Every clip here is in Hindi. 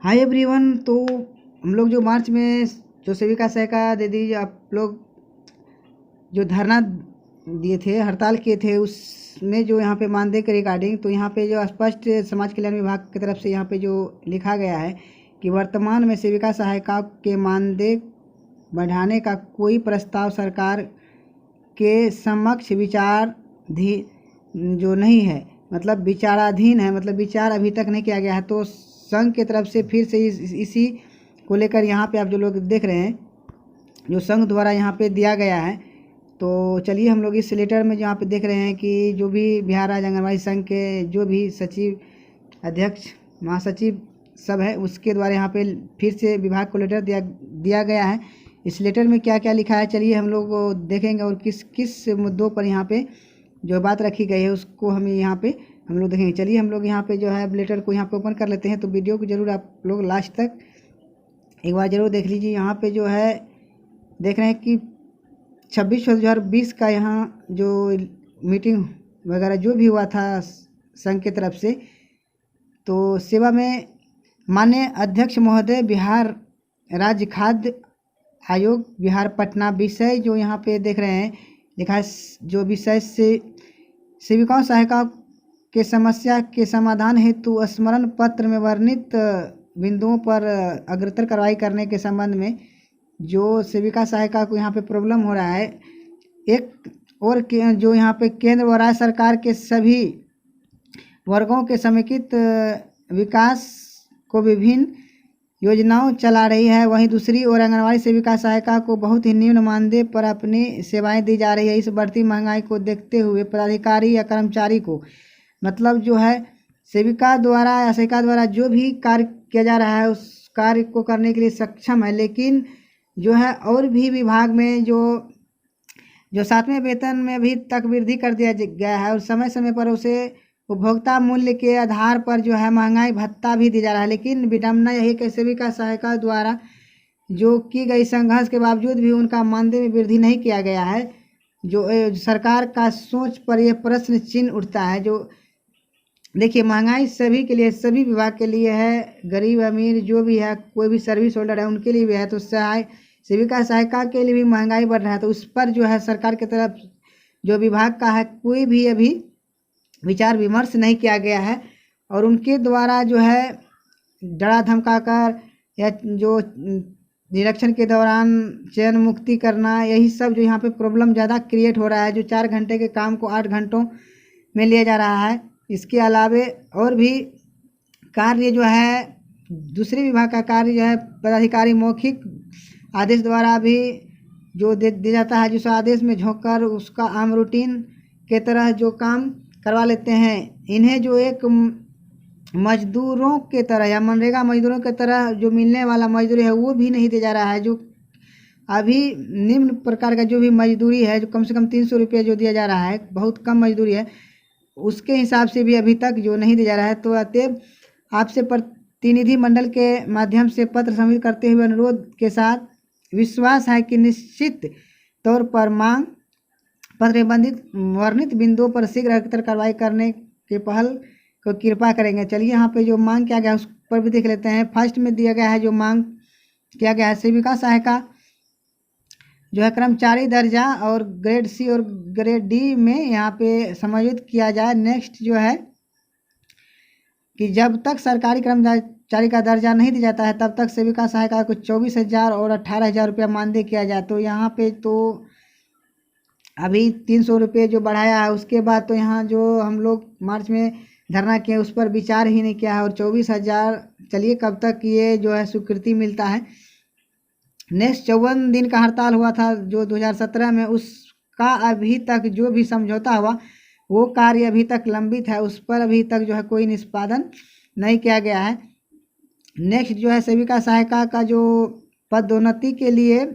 Hi everyone. तो हम लोग जो मार्च में जो सेविका सहायिका दीदी आप लोग जो धरना दिए थे, हड़ताल किए थे, उसमें जो यहाँ पे मानदेय के रिगार्डिंग, तो यहाँ पे जो स्पष्ट समाज कल्याण विभाग की तरफ से यहाँ पे जो लिखा गया है कि वर्तमान में सेविका सहायिका के मानदेय बढ़ाने का कोई प्रस्ताव सरकार के समक्ष जो नहीं है, मतलब विचाराधीन है, मतलब विचार अभी तक नहीं किया गया है। तो संघ की तरफ से फिर से इसी को लेकर यहाँ पे आप जो लोग देख रहे हैं, जो संघ द्वारा यहाँ पे दिया गया है। तो चलिए हम लोग इस लेटर में जहाँ पे देख रहे हैं कि जो भी बिहार राज्य आंगनबाड़ी संघ के जो भी सचिव, अध्यक्ष, महासचिव सब है, उसके द्वारा यहाँ पे फिर से विभाग को लेटर दिया गया है। इस लेटर में क्या क्या लिखा है चलिए हम लोग देखेंगे, और किस किस मुद्दों पर यहाँ पे जो बात रखी गई है उसको हम यहाँ पे हम लोग देखेंगे। चलिए हम लोग यहाँ पे जो है लेटर को यहाँ पे ओपन कर लेते हैं। तो वीडियो को ज़रूर आप लोग लास्ट तक एक बार ज़रूर देख लीजिए। यहाँ पे जो है देख रहे हैं कि 26/2020 का यहाँ जो मीटिंग वगैरह जो भी हुआ था संघ की तरफ से, तो सेवा में माननीय अध्यक्ष महोदय, बिहार राज्य खाद्य आयोग बिहार पटना, विषय जो यहाँ पे देख रहे हैं लिखा है, जो विषय से सेविकाओं सहायिकाओं के समस्या के समाधान हेतु स्मरण पत्र में वर्णित बिंदुओं पर अग्रतर कार्रवाई करने के संबंध में जो सेविका सहायिका को यहाँ पे प्रॉब्लम हो रहा है, एक और जो यहाँ पे केंद्र व राज्य सरकार के सभी वर्गों के समेकित विकास को विभिन्न योजनाओं चला रही है, वहीं दूसरी ओर आंगनबाड़ी सेविका सहायिका को बहुत ही निम्न मानदेय पर अपनी सेवाएं दी जा रही है। इस बढ़ती महंगाई को देखते हुए पदाधिकारी या कर्मचारी को, मतलब जो है सेविका द्वारा या सहायिका द्वारा जो भी कार्य किया जा रहा है उस कार्य को करने के लिए सक्षम है, लेकिन जो है और भी विभाग में जो 7वें वेतन में भी तक वृद्धि कर दिया गया है, और समय समय पर उसे उपभोक्ता मूल्य के आधार पर जो है महंगाई भत्ता भी दिया जा रहा है। लेकिन विडम्बना यही कि सेविका सहायिका द्वारा जो की गई संघर्ष के बावजूद भी उनका मानदेय में वृद्धि नहीं किया गया है। जो सरकार का सोच पर यह प्रश्न चिन्ह उठता है। जो देखिए महंगाई सभी के लिए, सभी विभाग के लिए है, गरीब अमीर जो भी है, कोई भी सर्विस होल्डर है उनके लिए भी है। तो सेविका सहायिका के लिए भी महंगाई बढ़ रहा है, तो उस पर जो है सरकार की तरफ जो विभाग का है कोई भी अभी विचार विमर्श नहीं किया गया है, और उनके द्वारा जो है डरा धमका कर या जो निरीक्षण के दौरान चयन मुक्ति करना, यही सब जो यहाँ पे प्रॉब्लम ज़्यादा क्रिएट हो रहा है। जो 4 घंटे के काम को 8 घंटों में लिया जा रहा है। इसके अलावे और भी कार्य जो है, दूसरे विभाग का कार्य जो है पदाधिकारी मौखिक आदेश द्वारा भी जो दे जाता है, जिस आदेश में झोंककर उसका आम रूटीन के तरह जो काम करवा लेते हैं। इन्हें जो एक मजदूरों के तरह या मनरेगा मजदूरों के तरह जो मिलने वाला मजदूरी है वो भी नहीं दिया जा रहा है। जो अभी निम्न प्रकार का जो भी मजदूरी है, जो कम से कम 300 रुपये जो दिया जा रहा है, बहुत कम मजदूरी है, उसके हिसाब से भी अभी तक जो नहीं दिया जा रहा है। तो अतएव आपसे प्रतिनिधि मंडल के माध्यम से पत्र सबमिट करते हुए अनुरोध के साथ विश्वास है कि निश्चित तौर पर मांग पत्र वर्णित बिंदुओं पर शीघ्र अग्रतर कार्रवाई करने के पहल को कृपा करेंगे। चलिए यहाँ पे जो मांग किया गया है उस पर भी देख लेते हैं। फर्स्ट में दिया गया है, जो मांग किया गया है, सेविका सहायिका जो है कर्मचारी दर्जा और ग्रेड सी और ग्रेड डी में यहाँ पे समायोजित किया जाए। नेक्स्ट जो है कि जब तक सरकारी कर्मचारी का दर्जा नहीं दिया जाता है तब तक सेविका सहायिका को 24,000 और 18,000 रुपया मानदेय किया जाए। तो यहाँ पे तो अभी 300 रुपये जो बढ़ाया है, उसके बाद तो यहाँ जो हम लोग मार्च में धरना किए उस पर विचार ही नहीं किया है, और 24,000 चलिए कब तक ये जो है स्वीकृति मिलता है। नेक्स्ट 54 दिन का हड़ताल हुआ था जो 2017 में, उसका अभी तक जो भी समझौता हुआ वो कार्य अभी तक लंबित है, उस पर अभी तक जो है कोई निष्पादन नहीं किया गया है। नेक्स्ट जो है सेविका सहायिका का जो पदोन्नति के लिए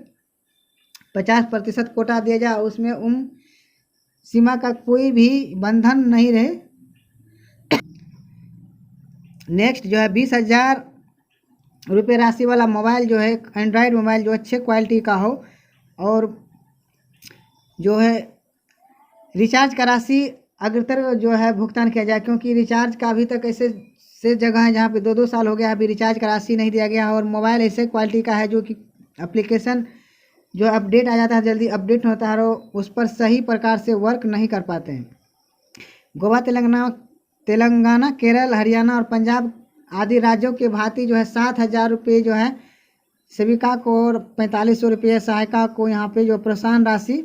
50% कोटा दिया जाए, उसमें सीमा का कोई भी बंधन नहीं रहे। नेक्स्ट जो है 20,000 रुपये राशि वाला मोबाइल जो है, एंड्रॉयड मोबाइल जो अच्छे क्वालिटी का हो, और जो है रिचार्ज का राशि अग्रतर जो है भुगतान किया जाए, क्योंकि रिचार्ज का अभी तक ऐसे से जगह है जहाँ पे 2-2 साल हो गया अभी रिचार्ज का राशि नहीं दिया गया, और मोबाइल ऐसे क्वालिटी का है जो कि एप्लीकेशन जो अपडेट आ जाता है जल्दी अपडेट नहीं होता है और उस पर सही प्रकार से वर्क नहीं कर पाते हैं। गोवा, तेलंगाना, केरल, हरियाणा और पंजाब आदि राज्यों के भांति जो है 7,000 रुपये जो है सेविका को और 4500 रुपये सहायिका को यहाँ पे जो प्रोत्साहन राशि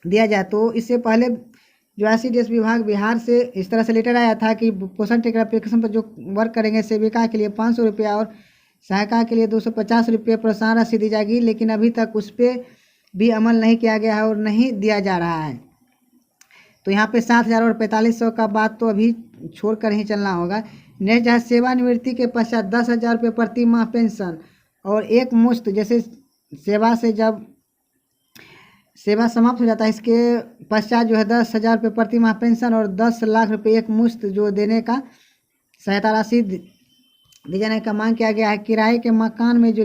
दिया जाए। तो इससे पहले जो ICDS विभाग बिहार से इस तरह से लेटर आया था कि पोषण ट्रैकर एप्लीकेशन पर जो वर्क करेंगे सेविका के लिए 500 रुपया और सहायिका के लिए 250 रुपये प्रोत्साहन राशि दी जाएगी, लेकिन अभी तक उस पर भी अमल नहीं किया गया है और नहीं दिया जा रहा है। तो यहाँ पे 7,000 और 4500 का बात तो अभी छोड़ कर ही चलना होगा। नेक्स्ट है सेवानिवृत्ति के पश्चात 10,000 रुपये प्रति माह पेंशन और एक मुश्त, जैसे सेवा से जब सेवा समाप्त हो जाता है इसके पश्चात जो है 10,000 रुपये प्रति माह पेंशन और 10 लाख रुपये एक मुश्त जो देने का सहायता राशि दी जाने का मांग किया गया है। किराए के मकान में जो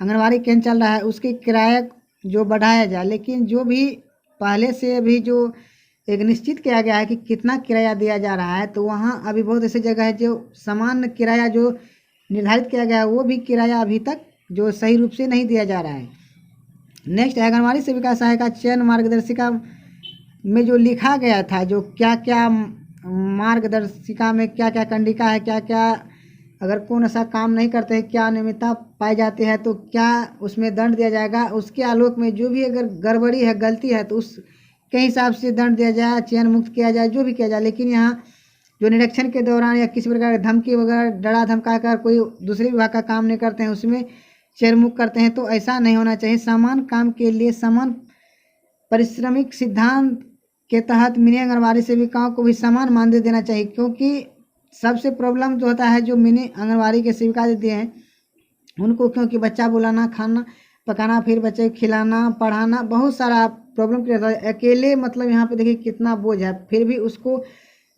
आंगनबाड़ी केंद्र चल रहा है उसकी किराया जो बढ़ाया जाए, लेकिन जो भी पहले से भी जो एक निश्चित किया गया है कि कितना किराया दिया जा रहा है, तो वहाँ अभी बहुत ऐसी जगह है जो सामान्य किराया जो निर्धारित किया गया है वो भी किराया अभी तक जो सही रूप से नहीं दिया जा रहा है। नेक्स्ट है आंगनबाड़ी सेविका सहायिका चयन मार्गदर्शिका में जो लिखा गया था जो क्या क्या मार्गदर्शिका में क्या क्या कंडिका है, क्या क्या अगर कौन ऐसा काम नहीं करते हैं, क्या अनियमितता पाई जाती है तो क्या उसमें दंड दिया जाएगा, उसके आलोक में जो भी अगर गड़बड़ी है गलती है तो उसके हिसाब से दंड दिया जाए, चयन मुक्त किया जाए, जो भी किया जाए। लेकिन यहाँ जो निरीक्षण के दौरान या किसी प्रकार की धमकी वगैरह डरा धमका कर कोई दूसरे विभाग का काम नहीं करते हैं उसमें चयन मुक्त करते हैं, तो ऐसा नहीं होना चाहिए। समान काम के लिए समान पारिश्रमिक सिद्धांत के तहत मिनी आंगनबाड़ी सेविकाओं को भी समान मानदेय देना चाहिए, क्योंकि सबसे प्रॉब्लम जो होता है जो मिनी आंगनबाड़ी के सेविका देते हैं उनको, क्योंकि बच्चा बुलाना, खाना पकाना, फिर बच्चे खिलाना, पढ़ाना, बहुत सारा प्रॉब्लम क्रिएट होता है। अकेले मतलब यहाँ पे देखिए कितना बोझ है, फिर भी उसको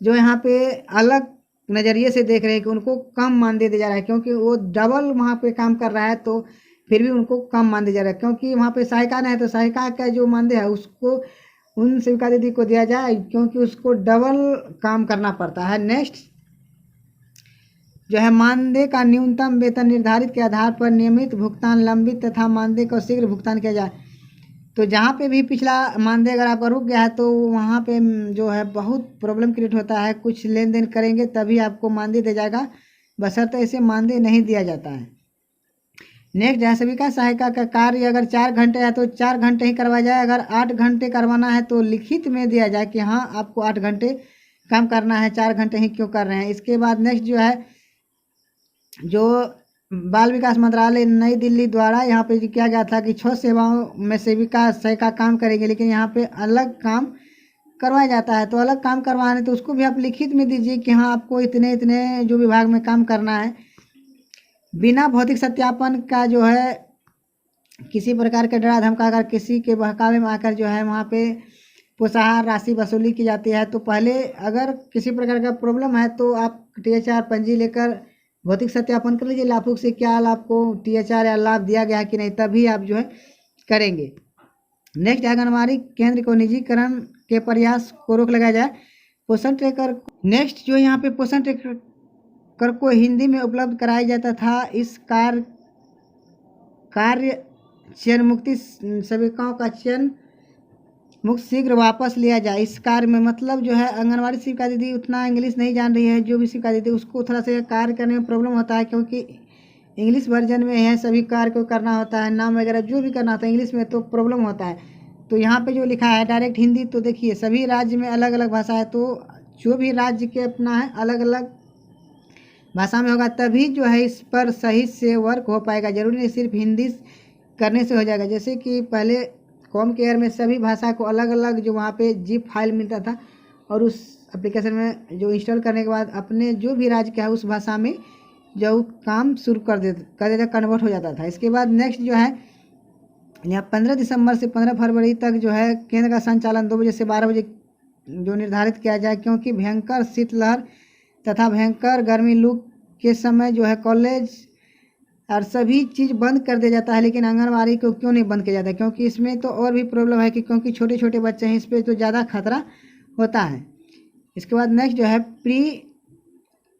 जो यहाँ पे अलग नज़रिए से देख रहे हैं कि उनको कम मानदेय दिया जा रहा है, क्योंकि वो डबल वहाँ पे काम कर रहा है तो फिर भी उनको कम मानदेय जा रहा है। क्योंकि वहाँ पे सहायिका नहीं है तो सहायिका का जो मानदेय है उसको उन सेविका दीदी को दिया जाए, क्योंकि उसको डबल काम करना पड़ता है। नेक्स्ट जो है मानदेय का न्यूनतम वेतन निर्धारित के आधार पर नियमित भुगतान, लंबित तथा मानदेय का शीघ्र भुगतान किया जाए। तो जहाँ पे भी पिछला मानदेय अगर आपका रुक गया है तो वहाँ पे जो है बहुत प्रॉब्लम क्रिएट होता है। कुछ लेन देन करेंगे तभी आपको मानदेय दिया जाएगा, बशर्ते ऐसे मानदेय नहीं दिया जाता है। नेक्स्ट है सेविका सहायिका का कार्य अगर 4 घंटे है तो 4 घंटे ही करवाया जाए, अगर 8 घंटे करवाना है तो लिखित में दिया जाए कि हाँ आपको 8 घंटे काम करना है, 4 घंटे ही क्यों कर रहे हैं। इसके बाद नेक्स्ट जो है जो बाल विकास मंत्रालय नई दिल्ली द्वारा यहाँ पे किया गया था कि 6 सेवाओं में सेविका सहायिका काम करेंगे, लेकिन यहाँ पे अलग काम करवाया जाता है। तो अलग काम करवाने तो उसको भी आप लिखित में दीजिए कि हाँ आपको इतने इतने जो विभाग में काम करना है। बिना भौतिक सत्यापन का जो है किसी प्रकार के डरा धमका कर किसी के बहकावे में आकर जो है वहाँ पे प्रोत्साहन राशि वसूली की जाती है। तो पहले अगर किसी प्रकार का प्रॉब्लम है तो आप THR पंजी लेकर भौतिक सत्यापन कर लीजिए लाभुक से क्या आपको THR या लाभ दिया गया है कि नहीं, तभी आप जो है करेंगे। नेक्स्ट आंगनबाड़ी केंद्र को निजीकरण के प्रयास को रोक लगाया जाए। पोषण ट्रैकर नेक्स्ट जो यहाँ पे पोषण ट्रैकर को हिंदी में उपलब्ध कराया जाता था। इस कार्य चयन मुक्ति सेविकाओं का चयन मुक्त शीघ्र वापस लिया जाए। इस कार्य में मतलब जो है आंगनबाड़ी सेविका दीदी उतना इंग्लिश नहीं जान रही है, जो भी सेविका दीदी उसको थोड़ा सा कार्य करने में प्रॉब्लम होता है, क्योंकि इंग्लिश वर्जन में है सभी कार्य को करना होता है, नाम वगैरह जो भी करना होता है इंग्लिश में, तो प्रॉब्लम होता है। तो यहाँ पे जो लिखा है डायरेक्ट हिंदी, तो देखिए सभी राज्य में अलग अलग भाषा है, तो जो भी राज्य के अपना है अलग अलग भाषा में होगा तभी जो है इस पर सही से वर्क हो पाएगा। जरूरी नहीं सिर्फ हिंदी करने से हो जाएगा। जैसे कि पहले कॉम केयर में सभी भाषा को अलग अलग जो वहाँ पे जिप फाइल मिलता था और उस एप्लीकेशन में जो इंस्टॉल करने के बाद अपने जो भी राज्य का है उस भाषा में जो काम शुरू कर देता कन्वर्ट हो जाता था। इसके बाद नेक्स्ट जो है यहाँ 15 दिसंबर से 15 फरवरी तक जो है केंद्र का संचालन 2 बजे से 12 बजे जो निर्धारित किया जाए, क्योंकि भयंकर शीतलहर तथा भयंकर गर्मी लू के समय जो है कॉलेज और सभी चीज़ बंद कर दिया जाता है। लेकिन आंगनबाड़ी को क्यों नहीं बंद किया जाता है, क्योंकि इसमें तो और भी प्रॉब्लम है कि क्योंकि छोटे छोटे बच्चे हैं, इस पर तो ज़्यादा खतरा होता है। इसके बाद नेक्स्ट जो है प्री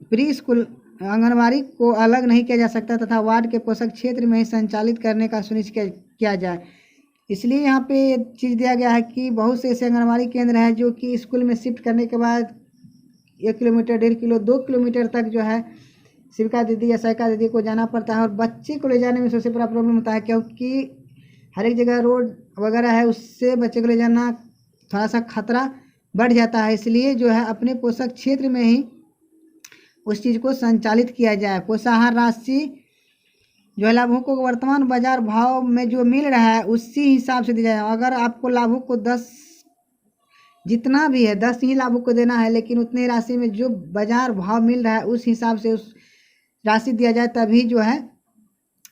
प्री स्कूल आंगनबाड़ी को अलग नहीं किया जा सकता तथा वार्ड के पोषक क्षेत्र में ही संचालित करने का सुनिश्चित किया जाए। इसलिए यहाँ पे चीज़ दिया गया है कि बहुत से ऐसे आंगनबाड़ी केंद्र हैं जो कि स्कूल में शिफ्ट करने के बाद 1 किलोमीटर 1.5 किलो 2 किलोमीटर तक जो है शिविका दीदी या सहायिका दीदी को जाना पड़ता है और बच्चे को ले जाने में सबसे बड़ा प्रॉब्लम होता है, क्योंकि हर एक जगह रोड वगैरह है, उससे बच्चे को ले जाना थोड़ा सा खतरा बढ़ जाता है। इसलिए जो है अपने पोषक क्षेत्र में ही उस चीज़ को संचालित किया जाए। पोषाहार राशि जो है लाभुक को वर्तमान बाजार भाव में जो मिल रहा है उसी हिसाब से दिया जाए। अगर आपको लाभुक को 10 जितना भी है 10 ही लाभुक को देना है, लेकिन उतने राशि में जो बाजार भाव मिल रहा है उस हिसाब से उस राशि दिया जाए, तभी जो है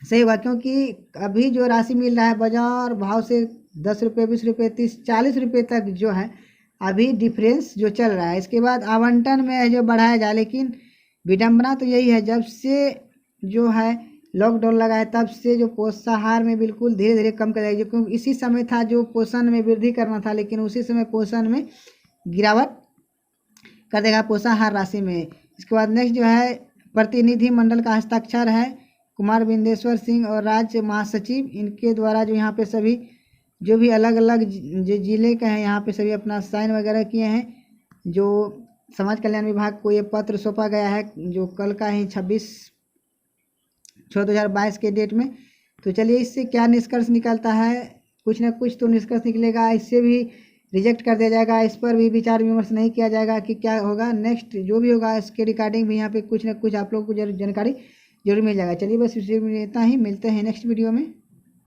सही हुआ। क्योंकि अभी जो राशि मिल रहा है बाजार भाव से 10 रुपये 20 रुपये 30 40 रुपये तक जो है अभी डिफरेंस जो चल रहा है। इसके बाद आवंटन में जो बढ़ाया जाए, लेकिन विडम्बना तो यही है जब से जो है लॉकडाउन लगा है तब से जो पोषाहार में बिल्कुल धीरे धीरे कम कर जाएगी, क्योंकि इसी समय था जो पोषण में वृद्धि करना था, लेकिन उसी समय पोषण में गिरावट कर देगा पोषाहार राशि में। इसके बाद नेक्स्ट जो है प्रतिनिधि मंडल का हस्ताक्षर है कुमार बिंदेश्वर सिंह और राज्य महासचिव, इनके द्वारा जो यहाँ पे सभी जो भी अलग अलग जो जिले के हैं यहाँ पे सभी अपना साइन वगैरह किए हैं। जो समाज कल्याण विभाग को ये पत्र सौंपा गया है जो कल का ही 26/6/2022 के डेट में। तो चलिए इससे क्या निष्कर्ष निकलता है, कुछ ना कुछ तो निष्कर्ष निकलेगा। इससे भी रिजेक्ट कर दिया जाएगा, इस पर भी विचार विमर्श नहीं किया जाएगा कि क्या होगा नेक्स्ट जो भी होगा इसके रिगार्डिंग भी यहाँ पे कुछ ना कुछ आप लोगों को जानकारी जरूर मिल जाएगा। चलिए बस इसी में इतना ही, मिलते हैं नेक्स्ट वीडियो में।